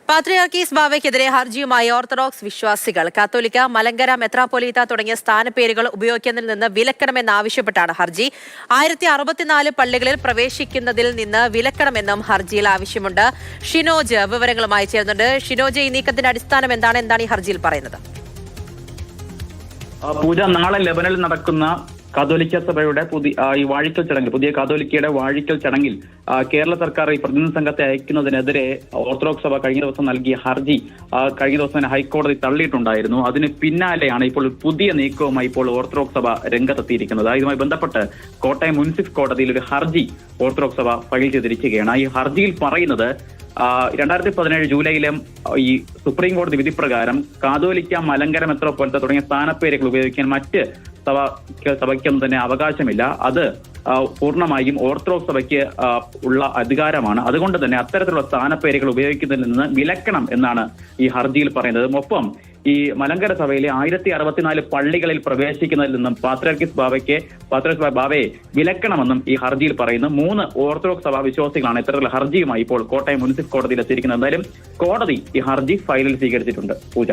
പാത്രിയാർക്കീസ് ബാവയ്ക്കെതിരെ ഹർജിയുമായി orthodox വിശ്വാസികൾ. കാത്തോലിക്ക, മലങ്കര, മെത്രാപ്പൊലീത്ത തുടങ്ങിയ സ്ഥാനപ്പേരുകൾ ഉപയോഗിക്കുന്നതിൽ നിന്ന് വിലക്കണമെന്നാവശ്യപ്പെട്ടാണ് ഹർജി. 1064 പള്ളികളിൽ പ്രവേശിക്കുന്നതിൽ നിന്ന് വിലക്കണമെന്നും ഹർജിയിൽ ആവശ്യമുണ്ട്. ഷിനോജ് വിവരങ്ങളുമായി ചേരുന്നുണ്ട്. ഷിനോജ്, ഈ നീക്കത്തിന്റെ അടിസ്ഥാനം എന്താണ് ഈ ഹർജിയിൽ പറയുന്നത്? പൂജ, നാളെ ലെബനനിൽ നടക്കുന്ന കാതോലിക്ക സഭയുടെ ഈ വാഴിക്കൽ ചടങ്ങിൽ, പുതിയ കാതോലിക്കയുടെ വാഴിക്കൽ ചടങ്ങിൽ കേരള സർക്കാർ ഈ പ്രതിനിധി സംഘത്തെ അയക്കുന്നതിനെതിരെ ഓർത്തഡോക്സ് സഭ കഴിഞ്ഞ ദിവസം നൽകിയ ഹർജി കഴിഞ്ഞ ദിവസം തന്നെ ഹൈക്കോടതി തള്ളിയിട്ടുണ്ടായിരുന്നു. അതിന് പിന്നാലെയാണ് ഇപ്പോൾ പുതിയ നീക്കവുമായി ഇപ്പോൾ ഓർത്തഡോക്സ് സഭ രംഗത്തെത്തിയിരിക്കുന്നത്. ഇതുമായി ബന്ധപ്പെട്ട് കോട്ടയം മുൻസിഫ് കോടതിയിൽ ഒരു ഹർജി ഓർത്തഡോക്സ് സഭ ഫയൽ ചെയ്തിരിക്കുകയാണ്. ഈ ഹർജിയിൽ പറയുന്നത് 2017 ജൂലൈയിലെ ഈ സുപ്രീം കോടതി വിധി പ്രകാരം കാതോലിക്ക, മലങ്കര, മെത്രാപ്പൊലീത്ത തുടങ്ങിയ സ്ഥാനപ്പേരുകൾ ഉപയോഗിക്കാൻ മറ്റ് സഭയ്ക്കൊന്നും തന്നെ അവകാശമില്ല. അത് പൂർണ്ണമായും ഓർത്തഡോക്സ് സഭയ്ക്ക് ഉള്ള അധികാരമാണ്. അതുകൊണ്ട് തന്നെ അത്തരത്തിലുള്ള സ്ഥാനപ്പേരുകൾ ഉപയോഗിക്കുന്നതിൽ നിന്ന് വിലക്കണം എന്നാണ് ഈ ഹർജിയിൽ പറയുന്നത്. ഒപ്പം ഈ മലങ്കര സഭയിലെ 1064 പള്ളികളിൽ പ്രവേശിക്കുന്നതിൽ നിന്നും പാത്രിയാർക്കീസ് ബാവയെ വിലക്കണമെന്നും ഈ ഹർജിയിൽ പറയുന്നു. 3 ഓർത്തഡോക്സ് സഭാ വിശ്വാസികളാണ് ഇത്തരത്തിലുള്ള ഹർജിയുമായി ഇപ്പോൾ കോട്ടയം മുനിസിപ്പൽ കോടതിയിൽ എത്തിയിരിക്കുന്നത്. എന്തായാലും കോടതി ഈ ഹർജി ഫയലിൽ സ്വീകരിച്ചിട്ടുണ്ട്. പൂജ.